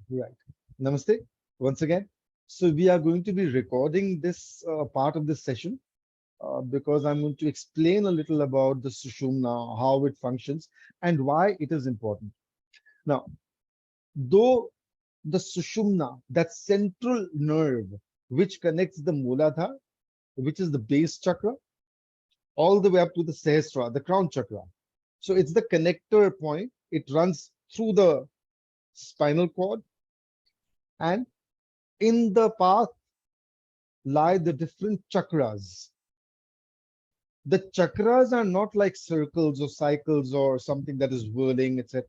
Right. Namaste once again. So we are going to be recording this part of this session because I'm going to explain a little about the Sushumna, how it functions, and why it is important. Now, though the Sushumna, that central nerve which connects the Muladhara, which is the base chakra, all the way up to the Sahasrara, the crown chakra. So it's the connector point. It runs through the spinal cord, and in the path lie the different chakras. The chakras are not like circles or cycles or something that is whirling, etc.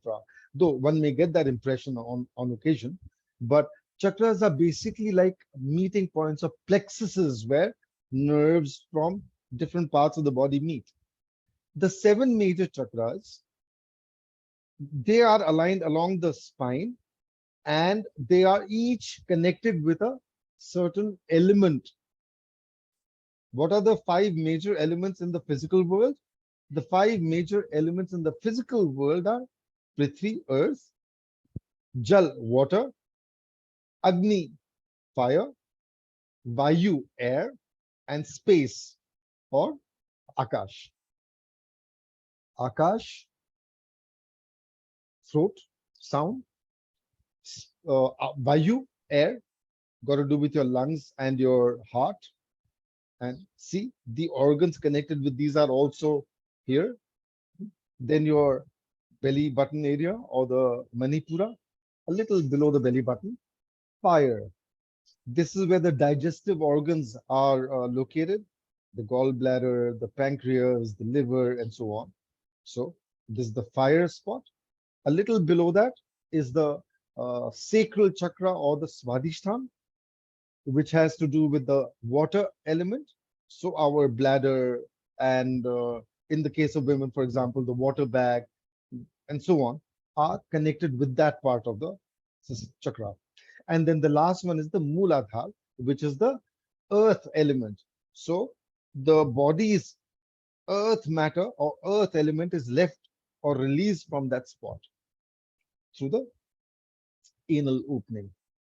Though one may get that impression on occasion, but chakras are basically like meeting points of plexuses where nerves from different parts of the body meet. The seven major chakras, they are aligned along the spine, and they are each connected with a certain element. What are the five major elements in the physical world? The five major elements in the physical world are Prithvi, earth; Jal, water; Agni, fire; Vayu, air; and space, or Akash. Akash, throat, sound; Vayu, air, got to do with your lungs and your heart. And see, the organs connected with these are also here. Then your belly button area, or the Manipura, a little below the belly button. Fire. This is where the digestive organs are located, the gallbladder, the pancreas, the liver, and so on. So this is the fire spot. A little below that is the sacral chakra, or the Swadhisthana, which has to do with the water element. So our bladder, and in the case of women, for example, the water bag, and so on, are connected with that part of the chakra. And then the last one is the Mooladhara, which is the earth element. So the body's earth matter or earth element is left or released from that spot through the anal opening.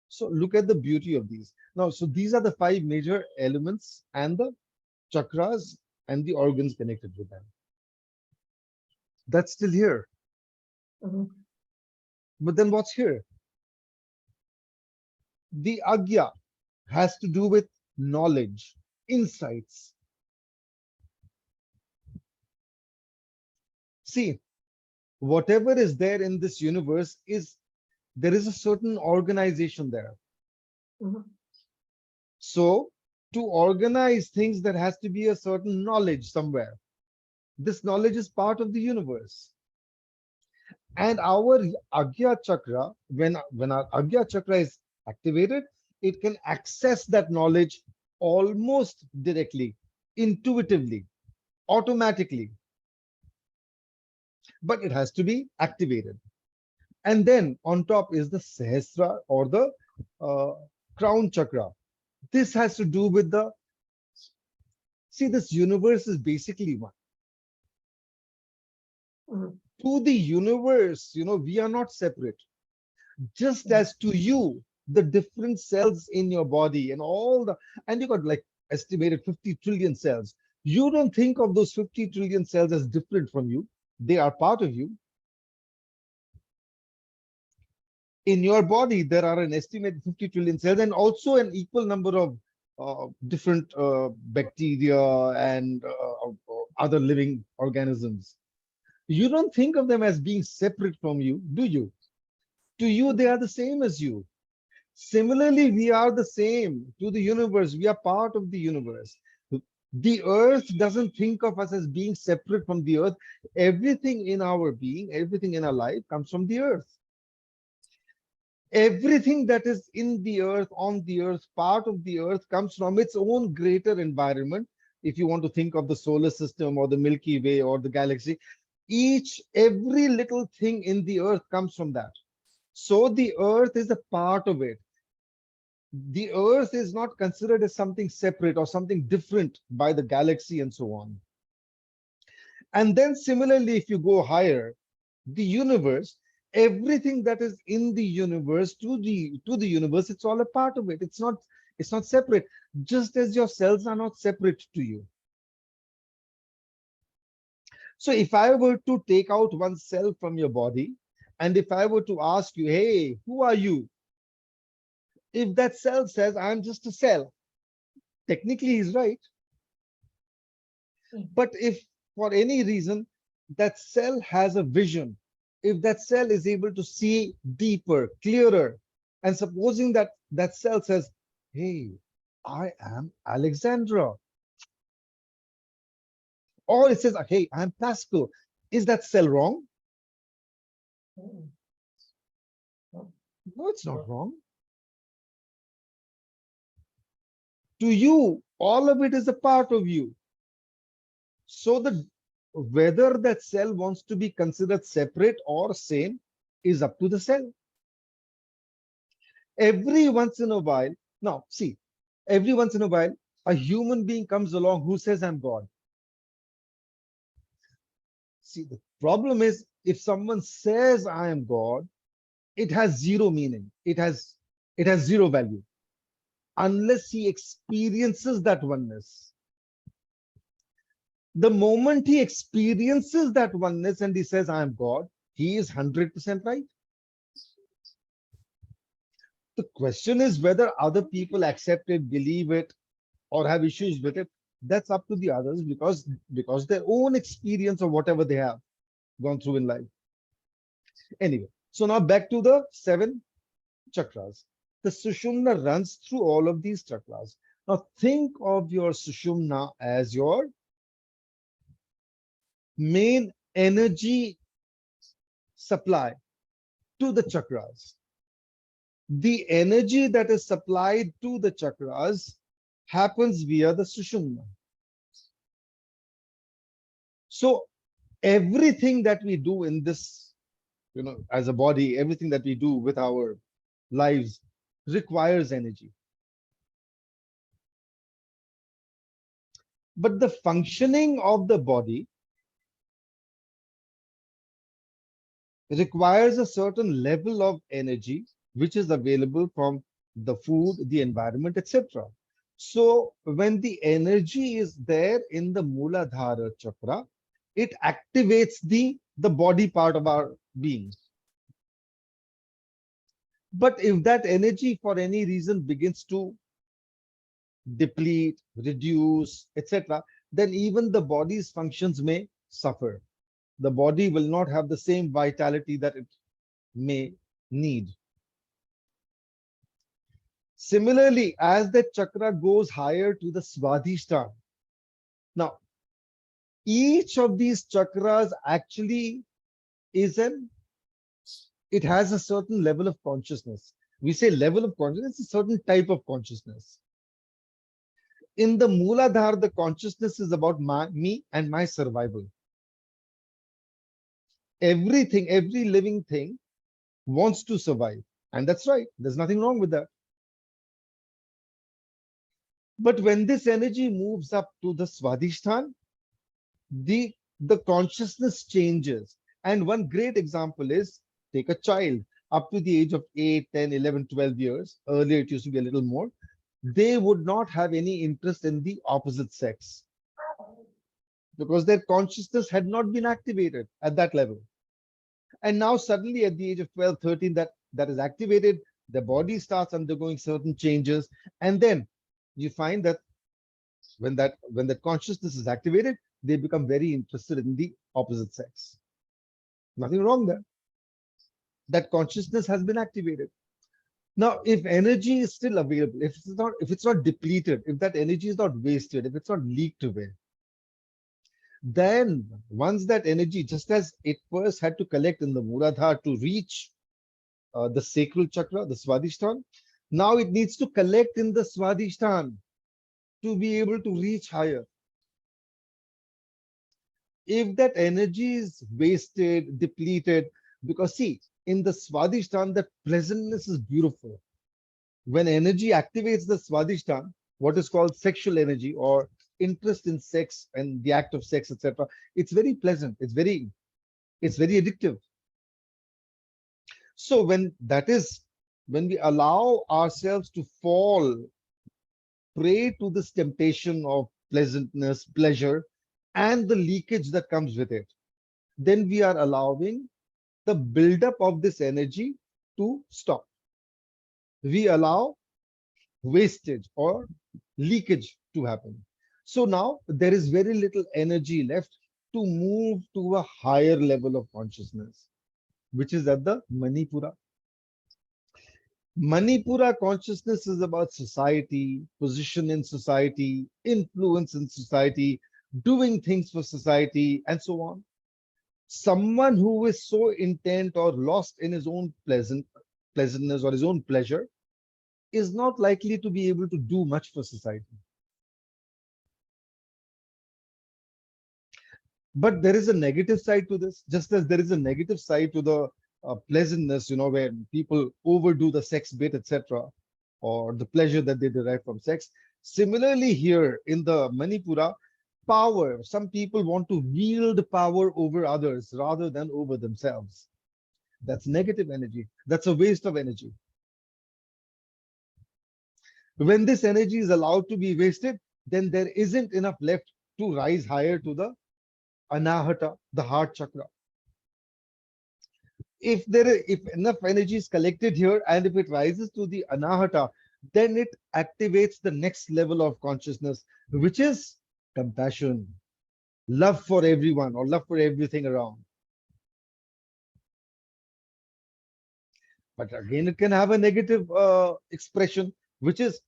So look at the beauty of these. Now, so these are the five major elements and the chakras and the organs connected with them. That's still here. Mhm. But then what's here? The Agya has to do with knowledge, insights. See, whatever is there in this universe is, there is a certain organization there. Mhm. So to organize things, there has to be a certain knowledge somewhere. This knowledge is part of the universe. And our Agya chakra, when our Agya chakra is activated, it can access that knowledge almost directly, intuitively, automatically, but it has to be activated. And then on top is the Sahasrara, or the uh, crown chakra. This has to do with the, see, this universe is basically one. Mhm. To the universe, we are not separate. Just Mhm. as to you, the different cells in your body and all the, and you got like estimated 50 trillion cells. You don't think of those 50 trillion cells as different from you. They are part of you. In your body, there are an estimated 50 trillion cells, and also an equal number of different bacteria and other living organisms. You don't think of them as being separate from you, do you? To you, they are the same as you. Similarly, we are the same to the universe. We are part of the universe. The earth doesn't think of us as being separate from the earth. Everything in our being, everything in our life comes from the earth. Everything that is in the earth, on the earth, part of the earth, comes from its own greater environment. If you want to think of the solar system or the Milky Way or the galaxy, every little thing in the earth comes from that. So the earth is a part of it. The earth is not considered as something separate or something different by the galaxy and so on. And then similarly, if you go higher, the universe, Everything that is in the universe, to the universe, it's all a part of it. It's not separate, just as your cells are not separate to you. So if I were to take out one cell from your body, and if I were to ask you, hey, who are you? If that cell says, I'm just a cell, technically he's right. But if for any reason that cell has a vision, if that cell is able to see deeper, clearer, and supposing that that cell says, hey, I am Alexandra, or it says, hey, I'm Pascal, is that cell wrong? No, it's not wrong. To you, all of it is a part of you. So whether that cell wants to be considered separate or same is up to the cell. Every once in a while, now see, every once in a while, a human being comes along who says, I'm God. See, the problem is if someone says I am God, it has zero meaning. It has zero value unless he experiences that oneness. The moment he experiences that oneness and he says, I am God, he is 100% right. The question is whether other people accept it, believe it, or have issues with it. That's up to the others because their own experience of whatever they have gone through in life. Anyway, so now back to the 7 chakras. The Sushumna runs through all of these chakras. Now think of your Sushumna as your main energy supply to the chakras. The energy that is supplied to the chakras happens via the Sushumna. So everything that we do in this, as a body, everything that we do with our lives requires energy. But the functioning of the body requires a certain level of energy which is available from the food, the environment, etc. So when the energy is there in the Mooladhara chakra, it activates the body part of our being. But if that energy for any reason begins to deplete, reduce, etc., then even the body's functions may suffer. The body will not have the same vitality that it may need. Similarly, as the chakra goes higher to the Swadhisthana, now each of these chakras actually it has a certain level of consciousness. We say level of consciousness, a certain type of consciousness. In the Mooladhara, the consciousness is about me and my survival. Everything, every living thing wants to survive. And that's right. There's nothing wrong with that. But when this energy moves up to the Swadhisthana, the consciousness changes. And one great example is take a child up to the age of 8, 10, 11, 12 years. Earlier, it used to be a little more. They would not have any interest in the opposite sex because their consciousness had not been activated at that level. And now suddenly at the age of 12, 13, that is activated, the body starts undergoing certain changes. And then you find that when that consciousness is activated, they become very interested in the opposite sex. Nothing wrong there. That consciousness has been activated. Now, if energy is still available, if it's not depleted, if that energy is not wasted, if it's not leaked away, then once that energy, just as it first had to collect in the Mooladhara to reach the sacral chakra, the Swadhisthana, now it needs to collect in the Swadhisthana to be able to reach higher. If that energy is wasted, depleted, because see, in the Swadhisthana, that pleasantness is beautiful. When energy activates the Swadhisthana, what is called sexual energy or interest in sex and the act of sex, etc., it's very pleasant. It's very addictive. So when we allow ourselves to fall prey to this temptation of pleasantness, pleasure, and the leakage that comes with it, then we are allowing the buildup of this energy to stop. We allow wastage or leakage to happen. So now there is very little energy left to move to a higher level of consciousness, which is at the Manipura. Manipura consciousness is about society, position in society, influence in society, doing things for society, and so on. Someone who is so intent or lost in his own pleasantness or his own pleasure is not likely to be able to do much for society. But there is a negative side to this, just as there is a negative side to the pleasantness, when people overdo the sex bit, etc., or the pleasure that they derive from sex. Similarly, here in the Manipura, power, some people want to wield power over others rather than over themselves. That's negative energy. That's a waste of energy. When this energy is allowed to be wasted, then there isn't enough left to rise higher to the Anahata, the heart chakra. If enough energy is collected here and if it rises to the Anahata, then it activates the next level of consciousness, which is compassion, love for everyone or love for everything around. But again, it can have a negative expression, which is,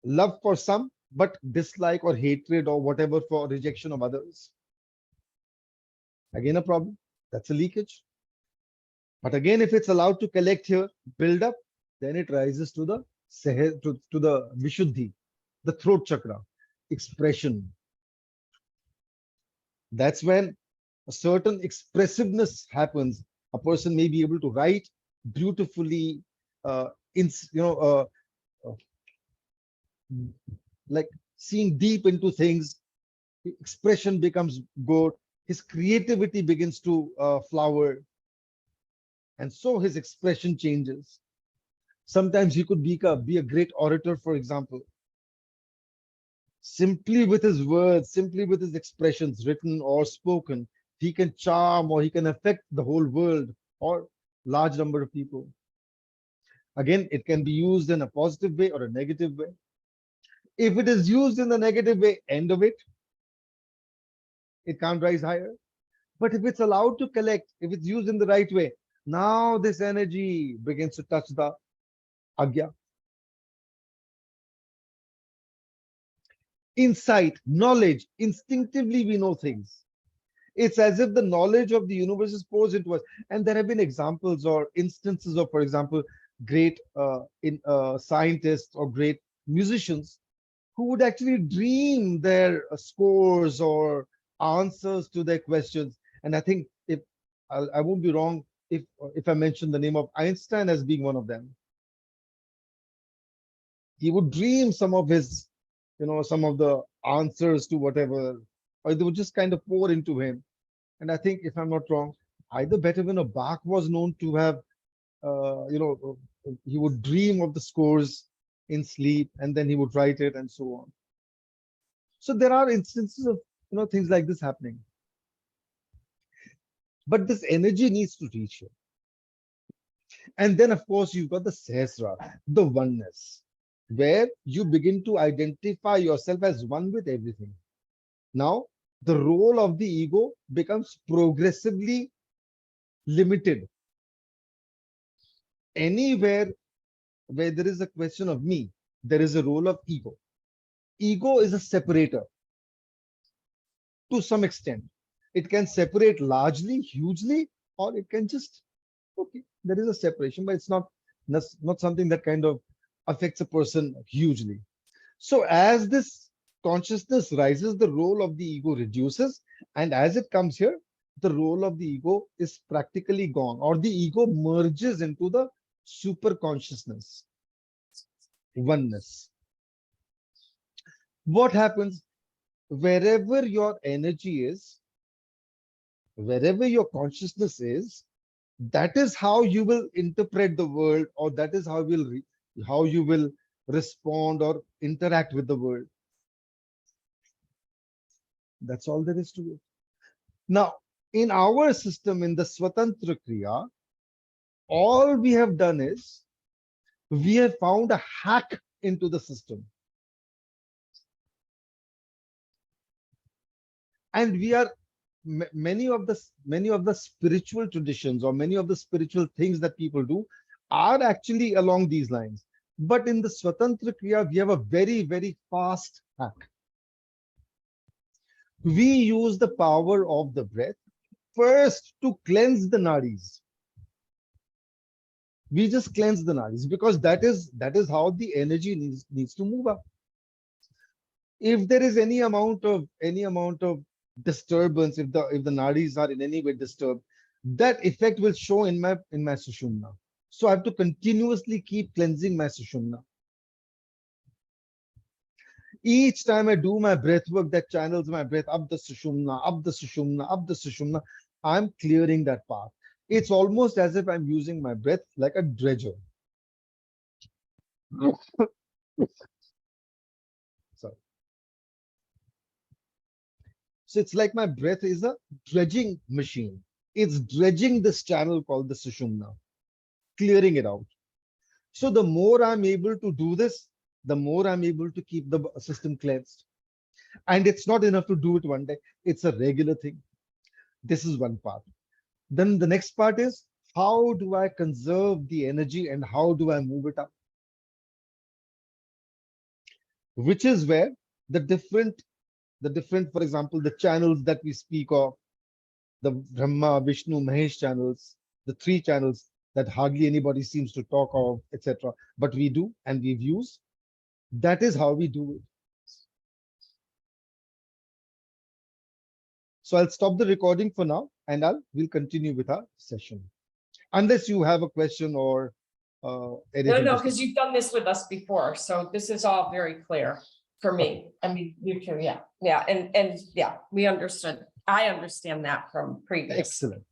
love for some, but dislike or hatred or whatever for rejection of others. Again, a problem. That's a leakage. But again, if it's allowed to collect here, build up, then it rises to the to the Vishuddhi, the throat chakra, expression. That's when a certain expressiveness happens. A person may be able to write beautifully, in uh, like seeing deep into things. Expression becomes good. His creativity begins to flower, and so his expression changes. Sometimes he could be a great orator, for example, simply with his words, simply with his expressions, written or spoken. He can charm or he can affect the whole world or large number of people. Again, it can be used in a positive way or a negative way. If it is used in the negative way, end of it, it can't rise higher. But if it's allowed to collect, if it's used in the right way, now this energy begins to touch the agya. Insight, knowledge, instinctively we know things. It's as if the knowledge of the universe is poured into us. And there have been examples or instances of, for example, great scientists or great musicians who would actually dream their scores or answers to their questions. And I think if I won't be wrong if I mention the name of Einstein as being one of them. He would dream some of his, some of the answers to whatever, or they would just kind of pour into him. And I think, if I'm not wrong, either Beethoven or Bach was known to have, he would dream of the scores in sleep and then he would write it and so on. So there are instances of, things like this happening. But this energy needs to reach you. And then, of course, you've got the Sahasrara, the oneness, where you begin to identify yourself as one with everything. Now, the role of the ego becomes progressively limited. Anywhere where there is a question of me, there is a role of ego. Ego is a separator to some extent. It can separate largely, hugely, or it can just, okay, there is a separation, but it's not something that kind of affects a person hugely. So as this consciousness rises, the role of the ego reduces, and as it comes here, the role of the ego is practically gone, or the ego merges into the super consciousness, oneness. What happens wherever your energy is, wherever your consciousness is, That is how you will interpret the world, or that is how you will respond or interact with the world. That's all there is to it. Now, in our system, in the SWA-TANTRA Kriya, all we have done is we have found a hack into the system. And we are many of the spiritual traditions, or many of the spiritual things that people do, are actually along these lines. But in the SWA-TANTRA Kriya, we have a very, very fast hack. We use the power of the breath first to cleanse the nadis. We just cleanse the nadis, because that is how the energy needs to move up. If there is any amount of disturbance, if the nadis are in any way disturbed, that effect will show in my Sushumna. So I have to continuously keep cleansing my Sushumna. Each time I do my breath work that channels my breath up the Sushumna, up the Sushumna, up the Sushumna, I'm clearing that path. It's almost as if I'm using my breath like a dredger. Sorry. So it's like my breath is a dredging machine. It's dredging this channel called the Sushumna, clearing it out. So the more I'm able to do this, the more I'm able to keep the system cleansed. And it's not enough to do it one day. It's a regular thing. This is one part. Then the next part is, how do I conserve the energy and how do I move it up? Which is where the different, for example, the channels that we speak of, the Brahma, Vishnu, Mahesh channels, the 3 channels that hardly anybody seems to talk of, etc. But we do, and we've used. That is how we do it. So I'll stop the recording for now, and we'll continue with our session. Unless you have a question or anything. No, because you've done this with us before, so this is all very clear for me. I mean, you too, yeah, and yeah, we understood. I understand that from previous. Excellent.